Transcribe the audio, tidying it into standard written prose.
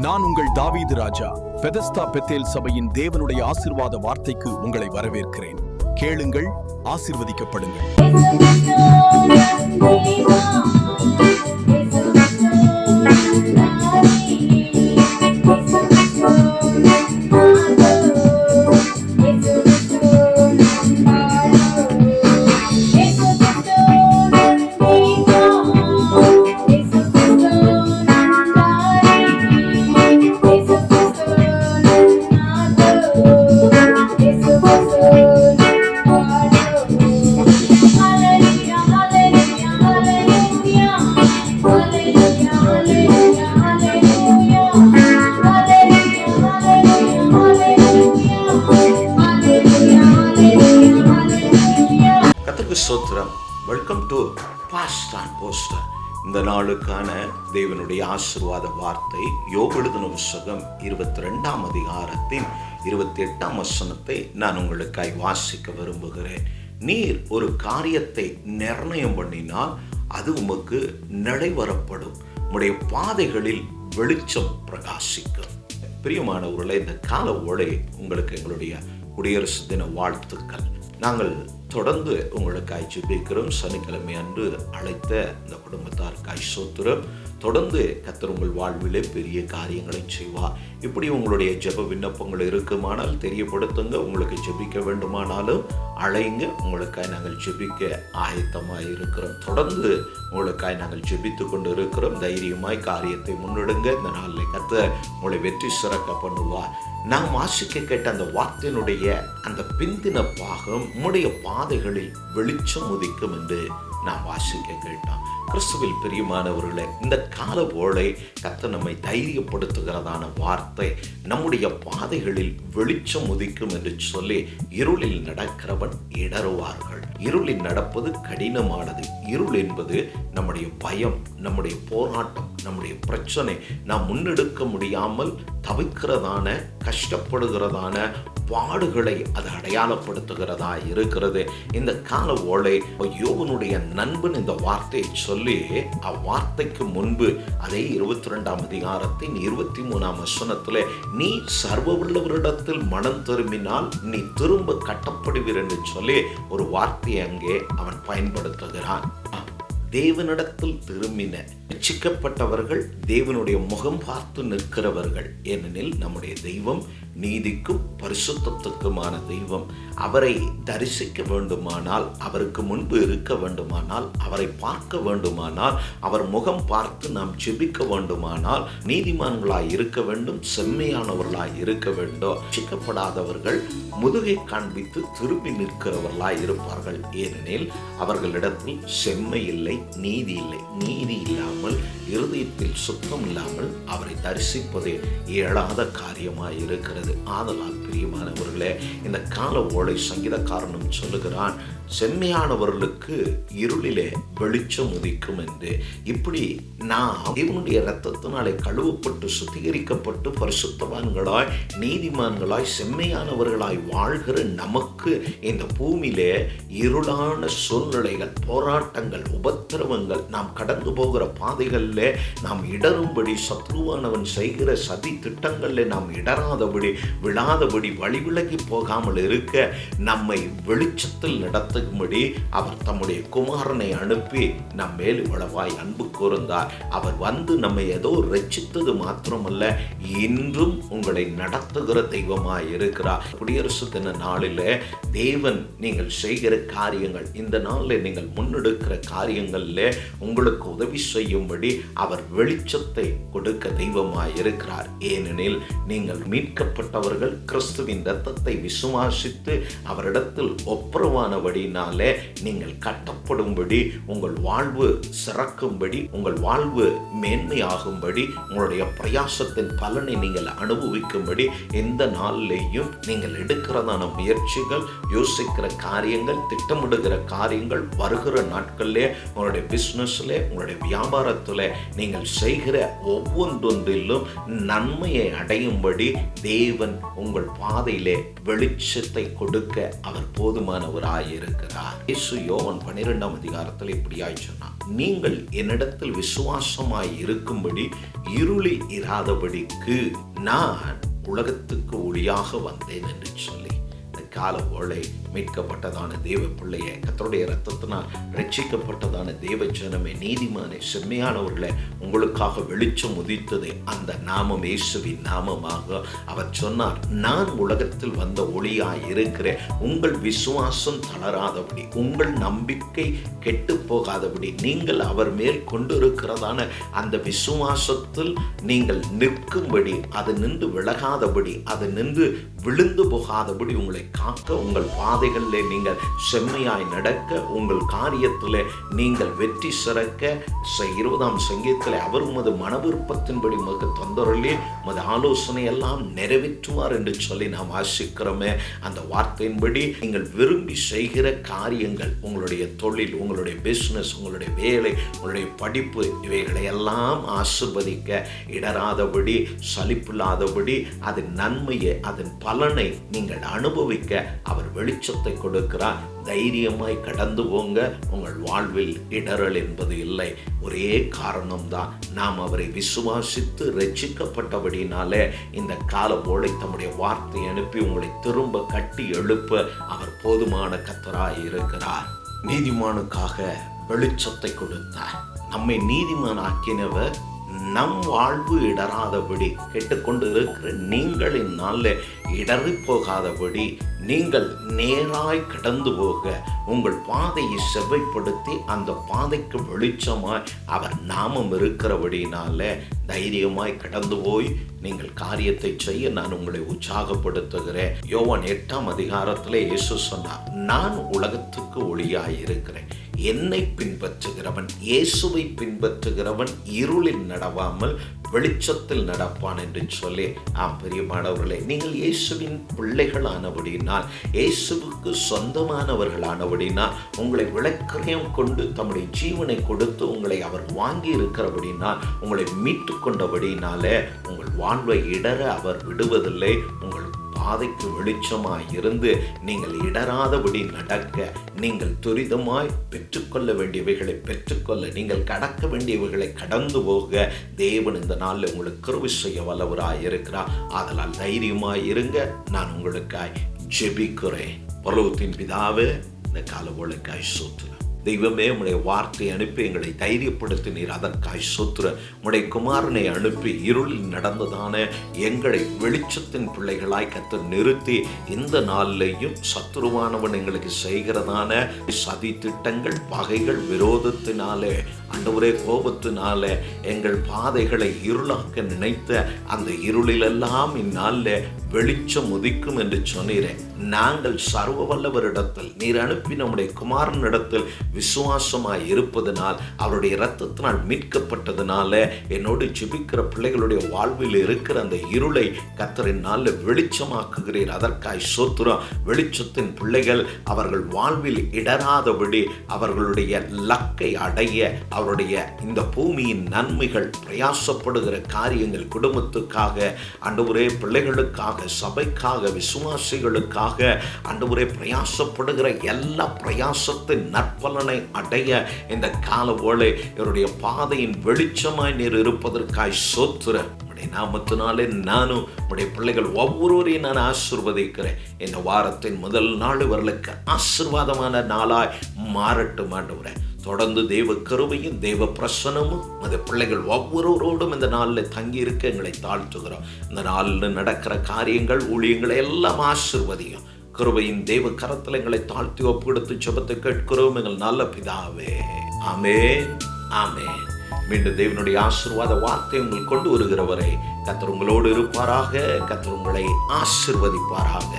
நான் உங்கள் தாவீது ராஜா. பெதஸ்தா பெத்தேல் சபையின் தேவனுடைய ஆசீர்வாத வார்த்தைக்கு உங்களை வரவேற்கிறேன். கேளுங்கள், ஆசீர்வதிக்கப்படுங்கள். ஸ்தோத்திரம். Welcome to fast and poster. இந்த நாளுக்கான தேவனுடைய ஆசீர்வாத வார்த்தை யோபு எழுதின புத்தகம் 22ஆம் அதிகாரத்தின் 28ஆம் வசனத்தை நான் உங்களுக்காய் வாசிக்க விரும்புகிறேன். நீர் ஒரு காரியத்தை நிர்ணயம் பண்ணினால் அது உமக்கு நடைவரப்படும், உம்முடைய பாதைகளில் வெளிச்சம் பிரகாசிக்கும். பிரியமானவர்களே, இந்த கால ஓலை உங்களுக்கு எங்களுடைய குடியரசு தின வாழ்த்துக்கள். நாங்கள் தொடர்ந்து உங்களுக்காய் ஜெபிக்கிறோம். சனிக்கிழமை அன்று அழைத்த இந்த குடும்பத்தாருக்காய் ஸ்தோத்திரம். தொடர்ந்து கர்த்தர் உங்கள் வாழ்விலே பெரிய காரியங்களை செய்வார். இப்படி உங்களுடைய ஜெப விண்ணப்பங்கள் இருக்குமானால் தெரியப்படுத்துங்க. உங்களுக்கு ஜெபிக்க வேண்டுமானாலும் அழைங்க. உங்களுக்காய் நாங்கள் ஜெபிக்க ஆயத்தமாக இருக்கிறோம். தொடர்ந்து உங்களுக்காய் நாங்கள் ஜெபித்து கொண்டு இருக்கிறோம். தைரியமாய் காரியத்தை முன்னெடுங்க. இந்த நாளில் கர்த்தர் உங்களை வெற்றி சிறக்க பண்ணுவார். நாம் வாசிக்க கேட்ட அந்த வார்த்தையினுடைய அந்த பிந்தின பாகம் உம்முடைய பாதைகளில் வெளிச்சம் உதிக்கும் என்று நாம் வாசிக்க கேட்டோம். கிறிஸ்துவில் பிரியமானவர்களே, இந்த கால ஓலை கர்த்தர் நம்மை தைரியப்படுத்துகிறதான வார்த்தை. நம்முடைய பாதைகளில் வெளிச்சம் உதிக்கும் என்று சொல்லி இருளில் நடக்கிறவன் இடறுவார்கள். இருளில் நடப்பது கடினமானது. இருள் என்பது நம்முடைய பயம், நம்முடைய போராட்டம், நம்முடைய பிரச்சனை, நாம் முன்னெடுக்க முடியாமல் தவிக்கிறதான, கஷ்டப்படுகிறதான பாடுகளை அது அடையாளப்படுத்துகிறதா இருக்கிறது. இந்த கால ஓலை யோபனுடைய நண்பன் இந்த வார்த்தையை சொல்லி அவ்வார்த்தைக்கு முன்பு அதே 22ஆம் அதிகாரத்தின் 23ஆம் வசனத்தில் நீ சர்வ உள்ளவரிடத்தில் மனம் திரும்பினால் நீ திரும்ப கட்டப்படுவீர் என்று சொல்லி ஒரு வார்த்தையை அங்கே அவன் பயன்படுத்துகிறான். தேவனிடத்தில் திரும்பின ரட்சிக்கப்பட்டவர்கள் தேவனுடைய முகம் பார்த்து நிற்கிறவர்கள். ஏனெனில் நம்முடைய தெய்வம் நீதிக்கும் பரிசுத்தத்துக்குமான தெய்வம். அவரை தரிசிக்க வேண்டுமானால், அவருக்கு முன்பு இருக்க வேண்டுமானால், அவரை பார்க்க வேண்டுமானால், அவர் முகம் பார்த்து நாம் ஜெபிக்க வேண்டுமானால் நீதிமான்களாய் இருக்க வேண்டும், செம்மையானவர்களாய் இருக்க வேண்டும். ரட்சிக்கப்படாதவர்கள் முதுகை காண்பித்து திரும்பி நிற்கிறவர்களாய் இருப்பார்கள். ஏனெனில் அவர்களிடத்தில் செம்மை இல்லை, நீதி இல்லை. நீதி இல்லாமல், இருதயத்தில் சுத்தம் இல்லாமல் அவரை தரிசிப்பதே இயலாத காரியமாய் இருக்கிறது. ஆதலால் பிரியமானவர்களே, இந்த கால ஓலை சங்கீதக்காரனும் சொல்லுகிறான், செம்மையானவர்களுக்கு இருளிலே வெளிச்சம் உதிக்கும் என்று. இப்படி நாம் தேவனுடைய இரத்தத்தினாலே கழுவப்பட்டு சுத்திகரிக்கப்பட்டு பரிசுத்தவான்களாய், நீதிமான்களாய், செம்மையானவர்களாய் வாழ்கிற நமக்கு இந்த பூமியிலே இருளான சூழ்நிலைகள், போராட்டங்கள், உபத்திரவங்கள், நாம் கடந்து போகிற பாதைகளில் நாம் இடரும்படி, சத்ருவானவன் செய்கிற சதி திட்டங்களில் நாம் இடராதபடி, விழாதபடி, வழிவிலகி போகாமல் இருக்க நம்மை வெளிச்சத்தில் நடத்தும்படி அவர் தம்முடைய குமாரனை அனுப்பி நம் மேல் இவ்வளவாய் அன்பு கூர்ந்தார். அவர் வந்து நம்மை ஏதோ ரட்சித்தது மாத்திரமல்ல, இன்றும் உங்களை நடத்துகிற தெய்வமாய் இருக்கிறார். குடியரசு தின நாளில் தேவன் நீங்கள் செய்கிற காரியங்கள், இந்த நாளில் நீங்கள் முன்னெடுக்கிற காரியங்களில் உங்களுக்கு உதவி செய்யும்படி அவர் வெளிச்சத்தை கொடுக்க தெய்வமாய் இருக்கிறார். ஏனெனில் நீங்கள் மீட்கப்பட்டவர்கள் கிறிஸ்துவின் இரத்தத்தை விசுவாசித்து அவரிடத்தில் ஒப்புரவானபடினாலே நீங்கள் கட்டப்படும்படி, உங்கள் வாழ்வு சிறக்கும்படி, உங்கள் வாழ்வு மேன்மையாகும்படி, உங்களுடைய பிரயாசத்தின் பலனை நீங்கள் அனுபவிக்கும்படி எந்த நாளிலேயும் நீங்கள் எடுக்கிறதான முயற்சிகள், யோசிக்கிற காரியங்கள், திட்டமிடுகிற காரியங்கள் வருகிற நாட்களிலே உங்களுடைய பிஸ்னஸில், உங்களுடைய வியாபாரத்தில் நீங்கள் செய்கிற ஒவ்வொன்றிலும் நன்மையை அடையும்படி தேவன் உங்கள் பாதையிலே வெளிச்சத்தை கொடுக்க அவர் போதுமானவராயிருக்கிறார். இருக்கிறார். இயேசு யோவான் 12ஆம் அதிகாரத்தில் இப்படியாய் சொன்னார், நீங்கள் என்னிடத்தில் விசுவாசமாய் இருக்கும்படி இருளில் இராதபடிக்கு நான் உலகத்துக்கு ஒளியாக வந்தேன் என்று சொல்லி கால வேளை மீட்கப்பட்டதான தேவ பிள்ளையை, கர்த்தருடைய இரத்தத்தினால் ரட்சிக்கப்பட்டதான தேவ ஜனமே, நீதிமானே, செம்மையானவர்களே, உங்களுக்காக வெளிச்சம் உதித்தது அந்த நாமம் இயேசுவின் நாமமாக. அவர் சொன்னார், நான் உலகத்தில் வந்த ஒளியாய் இருக்கிறேன். உங்கள் விசுவாசம் தளராதபடி, உங்கள் நம்பிக்கை கெட்டு போகாதபடி, நீங்கள் அவர் மேல் கொண்டு இருக்கிறதான அந்த விசுவாசத்தில் நீங்கள் நிற்கும்படி, அது நின்று விலகாதபடி, அது நின்று விழுந்து போகாதபடி உங்களை காக்க, உங்கள் பாதைகளிலே நீங்கள் செம்மையாய் நடக்க, உங்கள் காரியத்திலே நீங்கள் வெற்றி சிறக்க, 20ஆம் சங்கீதத்தில் அவர் உமது மனவிருப்பத்தின்படி உமக்கு தந்தொருளே உமது ஆலோசனை எல்லாம் நிறைவேற்றுவார் என்று சொல்லி நாம் வாசிக்கிறோமே. அந்த வார்த்தையின்படி நீங்கள் விரும்பி செய்கிற காரியங்கள், உங்களுடைய தொழில், உங்களுடைய பிஸ்னஸ், உங்களுடைய வேலை, உங்களுடைய படிப்பு, இவைகளை எல்லாம் ஆசீர்வதிக்க இடராதபடி, சலிப்பில்லாதபடி, அதன் நன்மையை, அதன் பலனை நீங்கள் அனுபவிக்க அவர் வெளிச்சத்தை கொடுக்கிறார். தைரியமாய் கடந்து போங்க. உங்கள் வாழ்வில் இடரல் என்பது இல்லை. ஒரே காரணம்தான், நாம் அவரை விசுவாசித்து ரட்சிக்கப்பட்டபடினாலே இந்த கால போலை தம்முடைய வார்த்தை அனுப்பி உங்களை திரும்ப கட்டி எழுப்ப அவர் போதுமான கர்த்தராய் இருக்கிறார். நீதிமானுக்காக வெளிச்சத்தை கொடுத்தார். நம்மை நீதிமான் ஆக்கினவர் நம் வாழ்வு இடராதபடி, கேட்டுக்கொண்டு இருக்கிற நீங்கள் இந்நாளில் இடறி போகாதபடி, நீங்கள் நேராய் கடந்து போக உங்கள் பாதையை செவ்வைப்படுத்தி அந்த பாதைக்கு வெளிச்சமாய் அவர் நாமம் இருக்கிறபடினால தைரியமாய் கடந்து போய் நீங்கள் காரியத்தை செய்ய நான் உங்களை உற்சாகப்படுத்துகிறேன். யோவான் 8ஆம் அதிகாரத்தில் இயேசு சொன்னார், நான் உலகத்துக்கு ஒளியாய் இருக்கிறேன். என்னை பின்பற்றுகிறவன், இயேசுவை பின்பற்றுகிறவன் இருளில் நடவாமல் வெளிச்சத்தில் நடப்பான் என்று சொல்லி, பிரியமானவர்களே, நீங்கள் இயேசுவின் பிள்ளைகளானபடினால், இயேசுவுக்கு சொந்தமானவர்களானபடினால், உங்களை விளக்கரையும் கொண்டு தம்முடைய ஜீவனை கொடுத்து உங்களை அவர் வாங்கி இருக்கிறபடினால், உங்களை மீட்டு கொண்டபடினாலே உங்கள் வாழ்வை இடர அவர் விடுவதில்லை. உங்கள் பாதைக்கு வெளிச்சமாய் இருந்து நீங்கள் இடராதபடி நடக்க, நீங்கள் துரிதமாய் பெற்றுக்கொள்ள வேண்டியவைகளை பெற்றுக்கொள்ள, நீங்கள் கடக்க வேண்டியவைகளை கடந்து போக தேவன் இந்த நாளில் உங்களுக்கு கிருபை செய்ய வல்லவராய் இருக்கிறார். ஆதலால் தைரியமாய் இருங்க. நான் உங்களுக்காய் ஜெபிக்கிறேன். பரலோகத்தின் பிதாவே, இந்த காலவேளைக்காய் ஸ்தோத்திரம். தெய்வமே, உம்முடைய வார்த்தை அனுப்பி எங்களை தைரியப்படுத்தினீர். அதற்காய் ஸ்தோத்திரம். உம்முடைய குமாரனை அனுப்பி இருளில் நடந்ததான எங்களை வெளிச்சத்தின் பிள்ளைகளாய் கர்த்தர் நிறுத்தி, இந்த நாளிலேயும் சத்துருவானவன் எங்களுக்கு செய்கிறதான சதி திட்டங்கள், பகைகள், விரோதத்தினாலே, ஆண்டவரே, கோபத்தினாலே எங்கள் பாதைகளை இருளாக்க நினைத்த அந்த இருளிலெல்லாம் இந்நாளில் வெளிச்சம் உதிக்கும் என்று சொன்னீரேன். நாங்கள் சர்வ வல்லவரிடத்தில், நீர் அனுப்பி நம்முடைய குமாரனிடத்தில் விசுவாசமாய் இருப்பதனால், அவருடைய இரத்தத்தினால் மீட்கப்பட்டதுனால, என்னோடு ஜெபிக்கிற பிள்ளைகளுடைய வாழ்வில் இருக்கிற அந்த இருளை கர்த்தரின் நாளில் வெளிச்சமாக்குகிறீர். அதற்காய் ஸ்தோத்திரம். வெளிச்சத்தின் பிள்ளைகள் அவர்கள் வாழ்வில் இடராதபடி, அவர்களுடைய லக்கை அடைய, அவருடைய இந்த பூமியின் நன்மைகள், பிரயாசப்படுகிற காரியங்கள், குடும்பத்துக்காக, ஆண்டவரே, பிள்ளைகளுக்காக, சபைக்காக, விசுவாசிகளுக்காக, ஆண்டவரே, பிரயாசப்படுகிற எல்லா பிரயாசத்தின் நற்பலனை அடைய இந்த கால வேளை என்னுடைய பாதையின் வெளிச்சமாய் நீர் இருப்பதற்காய் ஸ்தோத்திரம். நாமத்தினாலே நானும் உடைய பிள்ளைகள் ஒவ்வொருவரையும் நான் ஆசீர்வதிக்கிறேன். இந்த வாரத்தின் முதல் நாள் இவர்களுக்கு ஆசீர்வாதமான நாளாய் மாறட்டும் ஆண்டவரே. தொடர்ந்து தேவ கருவையும் தேவ பிரசனமும் அந்த பிள்ளைகள் ஒவ்வொருவரோடும் இந்த நாளில் தங்கி இருக்க எங்களை தாழ்த்துகிறோம். இந்த நாளில் நடக்கிற காரியங்கள், ஊழியங்களை எல்லாம் ஆசீர்வதியும். கிருபையின் தேவ கரத்தில் எங்களை தாழ்த்தி ஒப்புக்கொடுத்து ஜெபத்தை கேட்கிறோம் எங்கள் நல்ல பிதாவே. ஆமென், ஆமென். மீண்டும் தேவனுடைய ஆசீர்வாத வார்த்தை உங்கள் கொண்டு வருகிறவரை கர்த்தர் உங்களோடு இருப்பாராக. கர்த்தர் உங்களை ஆசீர்வதிப்பாராக.